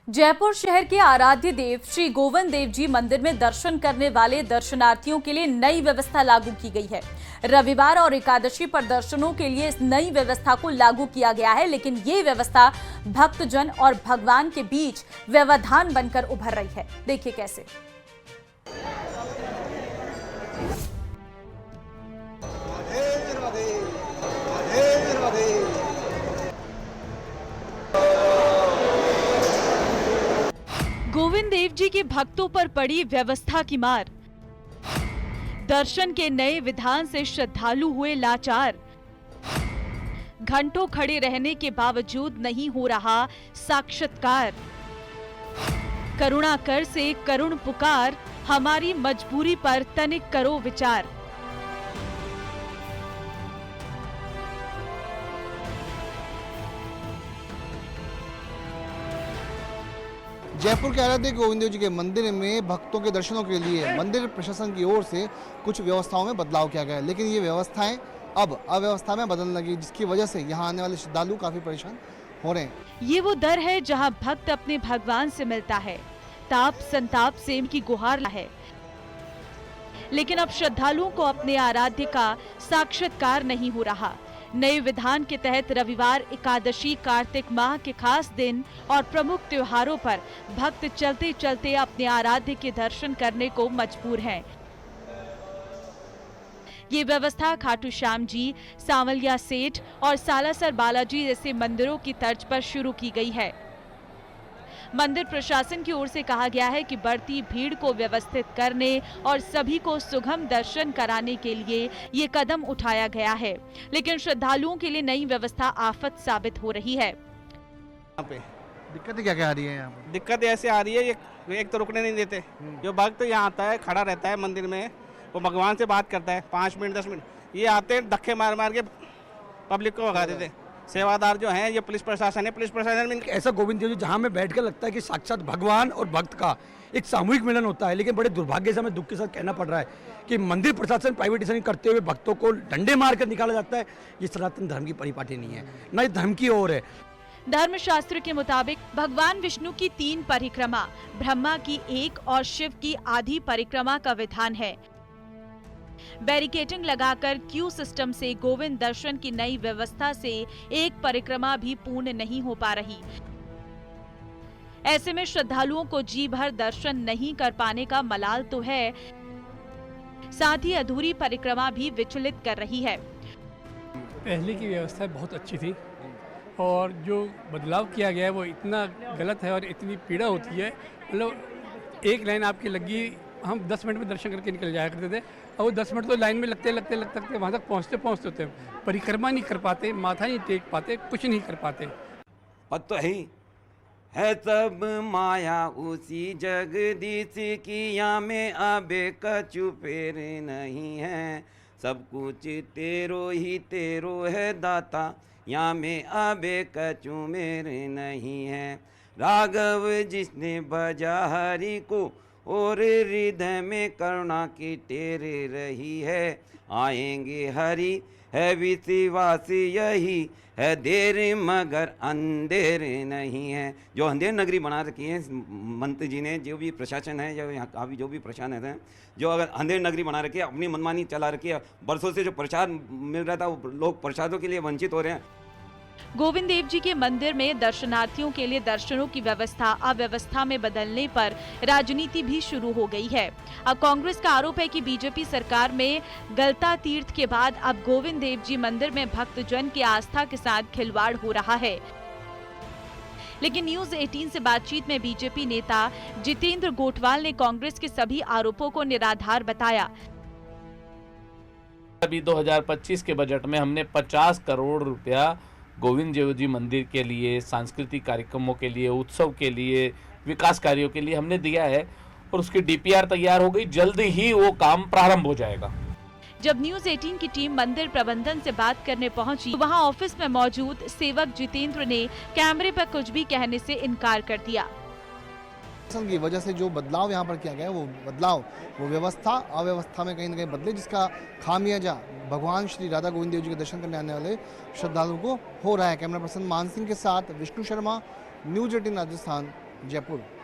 जयपुर शहर के आराध्य देव श्री गोविंद देव जी मंदिर में दर्शन करने वाले दर्शनार्थियों के लिए नई व्यवस्था लागू की गई है। रविवार और एकादशी पर दर्शनों के लिए इस नई व्यवस्था को लागू किया गया है, लेकिन ये व्यवस्था भक्तजन और भगवान के बीच व्यवधान बनकर उभर रही है। देखिए कैसे। गोविंद देव जी के भक्तों पर पड़ी व्यवस्था की मार। दर्शन के नए विधान से श्रद्धालु हुए लाचार। घंटों खड़े रहने के बावजूद नहीं हो रहा साक्षात्कार। करुणा कर से करुण पुकार, हमारी मजबूरी पर तनिक करो विचार। जयपुर के आराध्य गोविंद देव जी के मंदिर में भक्तों के दर्शनों के लिए मंदिर प्रशासन की ओर से कुछ व्यवस्थाओं में बदलाव किया गया है, लेकिन ये व्यवस्थाएं अब अव्यवस्था में बदलने लगी, जिसकी वजह से यहाँ आने वाले श्रद्धालु काफी परेशान हो रहे हैं। ये वो दर है जहाँ भक्त अपने भगवान से मिलता है, ताप संताप से इनकी गुहार है, लेकिन अब श्रद्धालुओं को अपने आराध्य का साक्षात्कार नहीं हो रहा। नए विधान के तहत रविवार, एकादशी, कार्तिक माह के खास दिन और प्रमुख त्योहारों पर भक्त चलते चलते अपने आराध्य के दर्शन करने को मजबूर हैं। ये व्यवस्था खाटू श्याम जी, सांवलिया सेठ और सालासर बालाजी जैसे मंदिरों की तर्ज पर शुरू की गई है। मंदिर प्रशासन की ओर से कहा गया है कि बढ़ती भीड़ को व्यवस्थित करने और सभी को सुगम दर्शन कराने के लिए ये कदम उठाया गया है, लेकिन श्रद्धालुओं के लिए नई व्यवस्था आफत साबित हो रही है। यहाँ पे दिक्कतें क्या आ रही है? यहाँ पे दिक्कत ऐसे आ रही है, ये एक तो रुकने नहीं देते। जो भक्त यहाँ आता है, खड़ा रहता है मंदिर में, वो भगवान से बात करता है 5 मिनट 10 मिनट, ये आते हैं धक्के मार मार के पब्लिक को भगा देते। सेवादार जो हैं, ये पुलिस प्रशासन है, पुलिस प्रशासन में ऐसा गोविंद देव जी जहाँ में बैठकर लगता है कि साक्षात भगवान और भक्त का एक सामूहिक मिलन होता है, लेकिन बड़े दुर्भाग्य से हमें दुख के साथ कहना पड़ रहा है कि मंदिर प्रशासन प्राइवेटाइजेशन करते हुए भक्तों को डंडे मारकर निकाला जाता है। ये सनातन धर्म की परिपाटी नहीं है, न ये धर्म की ओर है। धर्मशास्त्र के मुताबिक भगवान विष्णु की 3 परिक्रमा, ब्रह्मा की 1 और शिव की आधी परिक्रमा का विधान है। बैरिकेडिंग लगाकर क्यू सिस्टम से गोविंद दर्शन की नई व्यवस्था से एक परिक्रमा भी पूर्ण नहीं हो पा रही। ऐसे में श्रद्धालुओं को जी भर दर्शन नहीं कर पाने का मलाल तो है, साथ ही अधूरी परिक्रमा भी विचलित कर रही है। पहले की व्यवस्था बहुत अच्छी थी और जो बदलाव किया गया है वो इतना गलत है और इतनी पीड़ा होती है। मतलब एक लाइन आपकी लगी, हम 10 मिनट में दर्शन करके निकल जाया करते थे, और वो 10 मिनट तो लाइन में लगते वहाँ तक पहुँचते होते परिक्रमा नहीं कर पाते, माथा नहीं टेक पाते, कुछ नहीं कर पाते। और तो है सब माया उसी जगदीश की, यहाँ में आबे कछु फेर नहीं है। सब कुछ तेरो ही तेरो है दाता, यहाँ में आबे कछु मेरे नहीं है। राघव जिसने बजा हरि को, और हृदय में करुणा की टेरे रही है। आएंगे हरि है विश्वास यही है, देर मगर अंधेर नहीं है। जो अंधेर नगरी बना रखी है मंत्री जी ने, जो भी प्रशासन है, जो यहाँ का भी जो भी प्रशासन है, जो अगर अंधेर नगरी बना रखी है, अपनी मनमानी चला रखी है, बरसों से जो प्रसाद मिल रहा था वो लोग प्रसादों के लिए वंचित हो रहे हैं। गोविंद देव जी के मंदिर में दर्शनार्थियों के लिए दर्शनों की व्यवस्था अव्यवस्था में बदलने पर राजनीति भी शुरू हो गई है। अब कांग्रेस का आरोप है कि बीजेपी सरकार में गलता तीर्थ के बाद अब गोविंद देव जी मंदिर में भक्तजन की आस्था के साथ खिलवाड़ हो रहा है। लेकिन न्यूज 18 से बातचीत में बीजेपी नेता जितेंद्र गोठवाल ने कांग्रेस के सभी आरोपों को निराधार बताया। अभी 2025 के बजट में हमने 50 करोड़ रुपया गोविंद देव जी मंदिर के लिए, सांस्कृतिक कार्यक्रमों के लिए, उत्सव के लिए, विकास कार्यों के लिए हमने दिया है और उसकी डीपीआर तैयार हो गई। जल्द ही वो काम प्रारंभ हो जाएगा। जब न्यूज 18 की टीम मंदिर प्रबंधन से बात करने पहुंची, तो वहां ऑफिस में मौजूद सेवक जितेंद्र ने कैमरे पर कुछ भी कहने से इनकार कर दिया। की वजह से जो बदलाव यहाँ पर किया गया है, वो बदलाव वो व्यवस्था अव्यवस्था में कहीं न कहीं बदले, जिसका खामियाजा भगवान श्री राधा गोविंद देव जी के दर्शन करने आने वाले श्रद्धालुओं को हो रहा है। कैमरा पर्सन मान सिंह के साथ विष्णु शर्मा, न्यूज 18 राजस्थान, जयपुर।